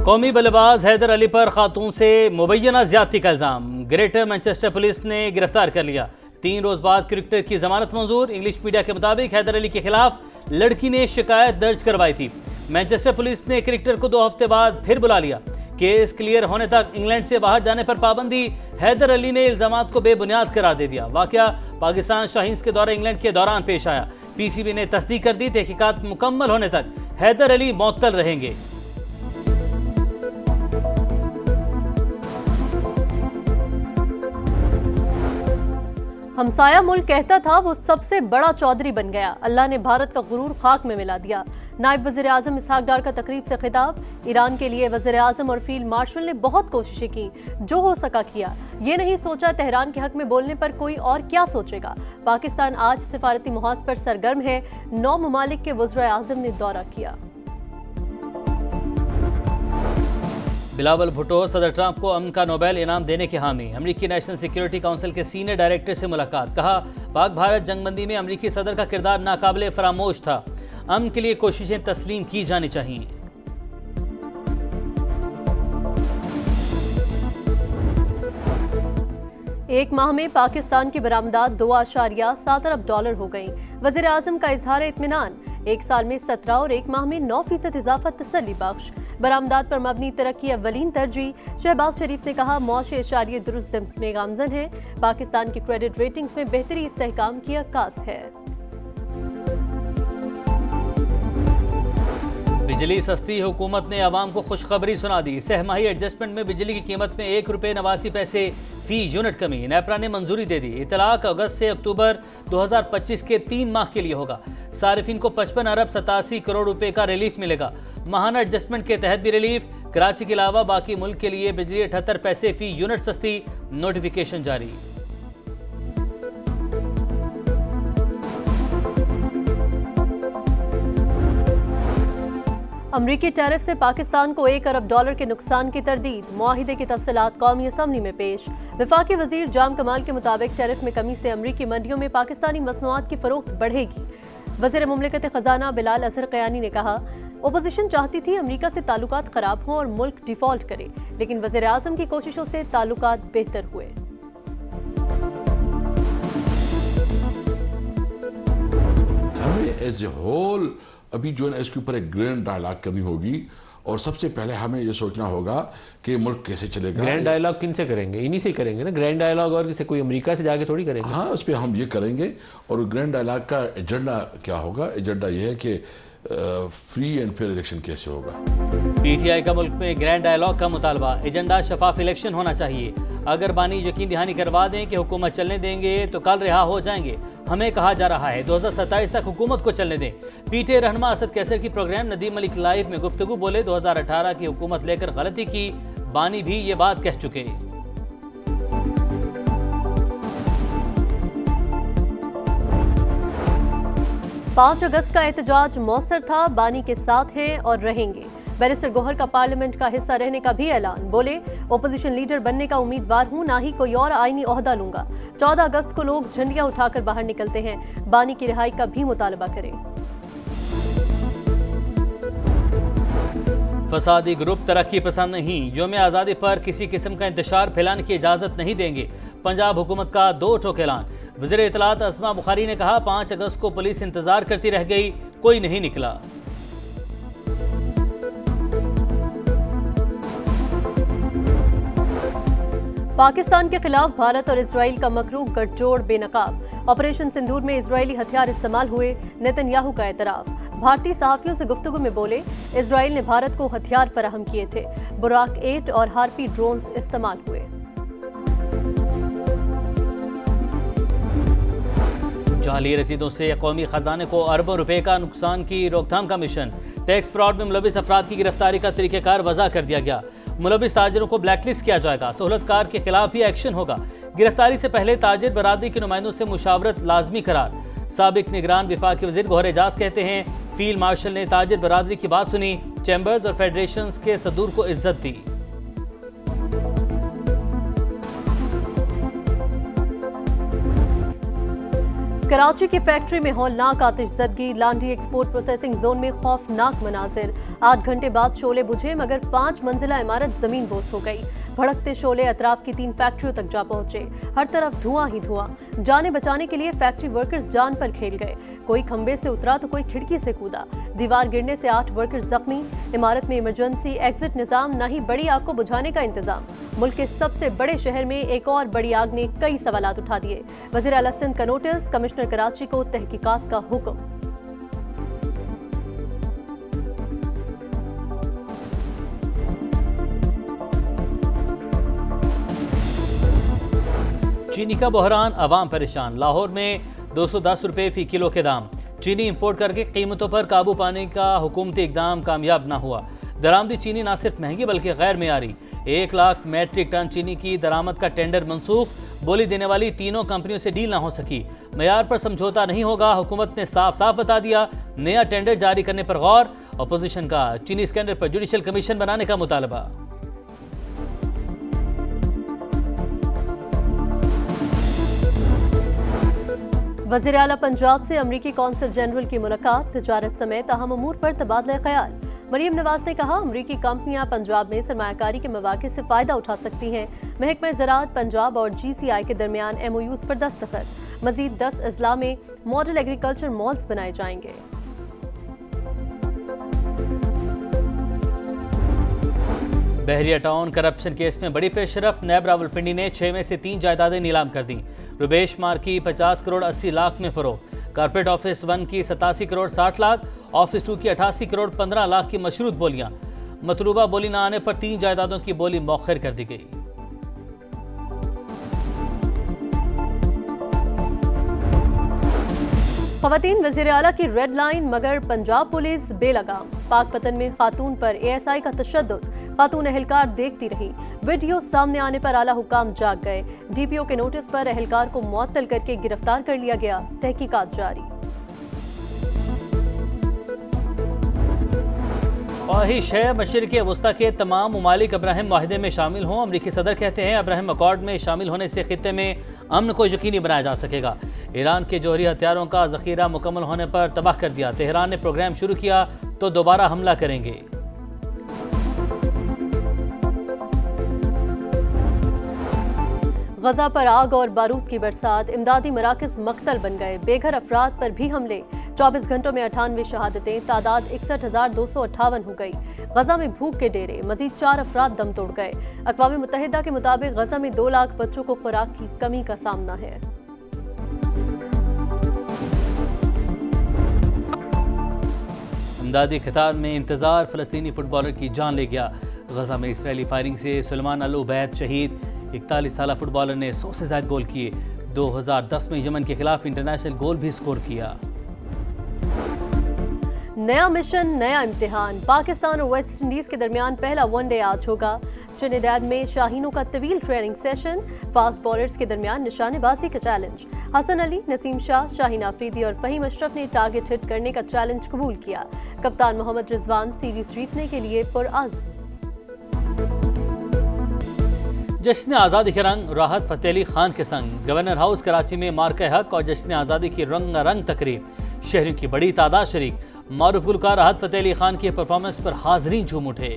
कौमी बल्लेबाज हैदर अली पर खातून से मुबैना ज्यादती का इल्जाम। ग्रेटर मैनचेस्टर पुलिस ने गिरफ्तार कर लिया। 3 रोज बाद क्रिकेटर की जमानत मंजूर। इंग्लिश मीडिया के मुताबिक हैदर अली के खिलाफ लड़की ने शिकायत दर्ज करवाई थी। मैनचेस्टर पुलिस ने क्रिकेटर को 2 हफ्ते बाद फिर बुला लिया। केस क्लियर होने तक इंग्लैंड से बाहर जाने पर पाबंदी। हैदर अली ने इल्जामात को बेबुनियाद करार दे दिया। वाकया पाकिस्तान शाहीन्स के दौरे इंग्लैंड के दौरान पेश आया। पीसीबी ने तस्दीक कर दी। तहकीकात मुकम्मल होने तक हैदर अली मुअत्तल रहेंगे। हमसाया मुल्क कहता था वो सबसे बड़ा चौधरी बन गया। अल्लाह ने भारत का गुरूर खाक में मिला दिया। नायब वज़ीर आज़म इसहाक डार का तकरीब से खिताब। ईरान के लिए वज़ीर आज़म और फील्ड मार्शल ने बहुत कोशिशें की, जो हो सका किया। ये नहीं सोचा तेहरान के हक में बोलने पर कोई और क्या सोचेगा। पाकिस्तान आज सिफारती मुहाज पर सरगर्म है। 9 ममालिक के वज़ीर आज़म ने दौरा किया। बिलावल भुट्टो सदर ट्रंप को अमन का नोबेल इनाम देने के हामी। अमेरिकी नेशनल सिक्योरिटी काउंसिल के सीनियर डायरेक्टर से मुलाकात। कहा, पाक भारत जंगबंदी में अमेरिकी सदर का किरदार नाकाबिले फरामोश था। अमन के लिए कोशिशें तस्लीम की जानी चाहिए। एक माह में पाकिस्तान की बरामदात $2.7 अरब हो गई। वज़ीर आज़म का इजहार इत्मीनान। 1 साल में 17 और 1 माह में 9% इजाफा तसल्ली बख्श। बरामदात पर मबनी तरक्की अव्वलीन तरजीह। शहबाज शरीफ ने कहा, मुआशी इशारिये दुरुस्त में गामजन है। पाकिस्तान की क्रेडिट रेटिंग्स में बेहतरी इस्तेहकाम की अक्कास है। बिजली सस्ती, हुकूमत ने अवाम को खुशखबरी सुना दी। सहमाही एडजस्टमेंट में बिजली की कीमत में ₹1.89 फी यूनिट कमी। नेपरा ने मंजूरी दे दी। इतलाक अगस्त से अक्टूबर 2025 के 3 माह के लिए होगा। सारिफिन को 55 अरब 87 करोड़ रुपए का रिलीफ मिलेगा। माहाना एडजस्टमेंट के तहत भी रिलीफ। कराची के अलावा बाकी मुल्क के लिए बिजली 78 पैसे फी यूनिट सस्ती। नोटिफिकेशन जारी। अमरीकी टैरिफ से पाकिस्तान को $1 अरब के नुकसान की तरदीद। मुआहिदे की तफसीलात कौमी असम्बली में पेश। वफाकी वजीर जाम कमाल के मुताबिक टैरिफ में कमी से अमरीकी मंडियों में पाकिस्तानी मसनूआत की फरोख्त बढ़ेगी। वज़ीर मुमलिकत खजाना बिलाल असर क़यानी ने कहा, ओपोजिशन चाहती थी अमरीका से ताल्लुकात खराब हों और मुल्क डिफॉल्ट करे, लेकिन वज़ीर आज़म की कोशिशों से ताल्लुकात बेहतर हुए। हमें एज ए होल अभी जो है ना इसके ऊपर एक ग्रैंड डायलॉग करनी होगी और सबसे पहले हमें ये सोचना होगा कि मुल्क कैसे चलेगा। ग्रैंड डायलॉग किन से करेंगे? इन्हीं से करेंगे ना ग्रैंड डायलॉग, और किसी कोई अमेरिका से जाके थोड़ी करेंगे। हाँ, उस पर हम ये करेंगे। और ग्रैंड डायलॉग का एजेंडा क्या होगा? एजेंडा ये है कि फ्री एंड फेयर इलेक्शन कैसे होगा। पीटीआई का मुल्क में ग्रैंड डायलॉग का मुतालबा। एजेंडा शफाफ इलेक्शन होना चाहिए। अगर बानी यकीन दहानी करवा दें कि हुकूमत चलने देंगे तो कल रिहा हो जाएंगे। हमें कहा जा रहा है 2027 तक हुकूमत को चलने दें। पीटीआई रहनुमा असद कैसर की प्रोग्राम नदीम मलिक लाइव में गुफ्तगू बोले, 2018 की हुकूमत लेकर गलती की। बानी भी ये बात कह चुके। 5 अगस्त का एहतजाज मौसर था। बानी के साथ हैं और रहेंगे। बैरिस्टर गौहर का पार्लियामेंट का हिस्सा रहने का भी ऐलान। बोले, ओपोजिशन लीडर बनने का उम्मीदवार हूं, ना ही कोई और आईनी ओहदा लूंगा। 14 अगस्त को लोग झंडियां उठाकर बाहर निकलते हैं। बानी की रिहाई का भी मुतालबा करें। फसादी ग्रुप तरक्की पसंद नहीं। यौम आज़ादी पर किसी किस्म का इंतशार फैलाने की इजाज़त नहीं देंगे। पंजाब हुकूमत का 2 टोक ऐलान। वज़ीर इत्तलात अस्मा बुखारी ने कहा, 5 अगस्त को पुलिस इंतजार करती रह गई, कोई नहीं निकला। पाकिस्तान के खिलाफ भारत और इजराइल का मकरू गठजोड़ बेनकाब। ऑपरेशन सिंदूर में इजरायली हथियार इस्तेमाल हुए। नेतन्याहू का एतराफ़। भारतीय सहाफ़ियों से गुफ्तगू में बोले, इजराइल ने भारत को हथियार फराहम किए थे। बुराक 8 और हार्पी ड्रोन्स इस्तेमाल हुए। जाली रसीदों से कौमी खजाने को अरबों रुपए का नुकसान की रोकथाम का मिशन। टैक्स फ्रॉड में मुलविस अफराद की गिरफ्तारी का तरीक़ाकार वज़ा कर दिया गया। मुलविस ताजिरों को ब्लैकलिस्ट किया जाएगा। सहूलतकार के खिलाफ भी एक्शन होगा। गिरफ्तारी से पहले ताजिर बरादरी के नुमाइंदों से मुशावरत लाजमी करार। साबिक निगरान विफाकी वज़ीर गौहर एजाज कहते हैं, फील्ड मार्शल ने ताजिर बरादरी की बात सुनी, चैम्बर्स और फेडरेशन के सदूर को इज्जत दी। कराची की फैक्ट्री में हौलनाक आतिशज़दगी, लांडी एक्सपोर्ट प्रोसेसिंग जोन में खौफनाक मनाजिर। 8 घंटे बाद शोले बुझे मगर 5 मंजिला इमारत जमीन बोस हो गई। भड़कते शोले अतराफ की 3 फैक्ट्रियों तक जा पहुंचे। हर तरफ धुआं ही धुआं। जाने बचाने के लिए फैक्ट्री वर्कर्स जान पर खेल गए। कोई खंबे से उतरा तो कोई खिड़की से कूदा। दीवार गिरने से 8 वर्कर्स जख्मी। इमारत में इमरजेंसी एग्जिट निजाम, न ही बड़ी आग को बुझाने का इंतजाम। मुल्क के सबसे बड़े शहर में एक और बड़ी आग ने कई सवालात उठा दिए। वज़ीर आला सिंध का नोटिस, कमिश्नर कराची को तहकीकात का हुक्म। चीनी का बहरान, अवाम परेशान। लाहौर में 210 रुपये फी किलो के दाम। चीनी इंपोर्ट करके कीमतों पर काबू पाने का हुकूमती इकदाम कामयाब न हुआ। दरामदी चीनी न सिर्फ महंगी बल्कि गैर मेयारी। 1 लाख मैट्रिक टन चीनी की दरामद का टेंडर मनसूख। बोली देने वाली तीनों कंपनियों से डील न हो सकी। मयार पर समझौता नहीं होगा, हुकूमत ने साफ साफ बता दिया। नया टेंडर जारी करने पर गौर। अपोजिशन का चीनी स्कैंडल पर जुडिशल कमीशन बनाने का मुतालबा। वज़ीर आला पंजाब से अमरीकी कौंसल जनरल की मुलाकात, तिजारत समेत अहम अमूर पर तबादला ख्याल। मरीम नवाज ने कहा, अमरीकी कंपनियां पंजाब में सरमायाकारी के मौके से फायदा उठा सकती हैं। महकमा ज़राअत पंजाब और GCI के दरमियान MOUs पर दस्तखत। मजीद 10 अजला में मॉडल एग्रीकल्चर मॉल्स बनाए जाएंगे। बहरिया टाउन करप्शन केस में बड़ी पेशरफ। नैब रावलपिंडी ने 6 में से 3 जायदादें नीलाम कर दी। रुबेश मार्ग की 50 करोड़ 80 लाख में फरोख्त। कारपोरेट ऑफिस 1 की 87 करोड़ 60 लाख, ऑफिस 2 की 88 करोड़ 15 लाख की मशरूत बोलियां। मतलूबा बोली न आने पर 3 जायदादों की बोली मौखर कर दी गई। ख़वातीन वज़ीर आला की रेड लाइन मगर पंजाब पुलिस बेलगाम। पाकपतन में खातून पर ASI का तशद्दुद। खातून एहलकार देखती रही। वीडियो सामने आने पर आला हुकाम जाग गए। DPO के नोटिस पर एहलकार को मुअत्तल करके गिरफ्तार कर लिया गया। तहकीकात जारी। ख्वाहिश है मशरिक़ वस्ता के तमाम ममालिक अब्राहम माहिदे में शामिल हों। अमरीकी सदर कहते हैं, अब्राहम अकॉर्ड में शामिल होने से खित्ते में अमन को यकीनी बनाया जा सकेगा। ईरान के जौहरी हथियारों का जखीरा मुकम्मल होने पर तबाह कर दिया। तेहरान ने प्रोग्राम शुरू किया तो दोबारा हमला करेंगे। गजा पर आग और बारूद की बरसात। इमदादी मराकज़ मकतल बन गए। बेघर अफराद पर भी हमले। 24 घंटों में 98 शहादतें। तादाद 61,258 हो गई। गजा में भूख के डेरे। मजीद 4 अफराद दम तोड़ गए। अक़वाम मुत्तहिदा के मुताबिक गजा में 2 लाख बच्चों को खुराक की कमी का सामना है। इमदादी खिताब में इंतजार। फ़लस्तीनी फुटबॉलर की जान ले गया। गजा में इसराइली फायरिंग से सुलेमान अल उबैद शहीद। 41 साला फुटबॉलर ने 100 से ज़्यादा गोल किए। 2010 में यमन के खिलाफ इंटरनेशनल गोल भी स्कोर किया। नया मिशन, नया इम्तिहान। पाकिस्तान और वेस्ट इंडीज के दरमियान पहला वनडे आज होगा। ट्रिनिडाद में शाहीनों का तवील ट्रेनिंग सेशन। फास्ट बॉलर्स के दरमियान निशानेबाजी का चैलेंज। हसन अली, नसीम शाह, शाहीन आफरीदी और फहीम अशरफ ने टारगेट हिट करने का चैलेंज कबूल किया। कप्तान मोहम्मद रिजवान सीरीज जीतने के लिए पुरअज़्म। जश्न आज़ादी के रंग राहत फ़तेह अली खान के संग। गवर्नर हाउस कराची में मार्के हक और जश्न आज़ादी की रंगारंग तकरीब। शहरियों की बड़ी तादाद शरीक। मारूफ गुलकार राहत फ़तेह अली खान की परफॉर्मेंस पर हाज़रीन झूम उठे।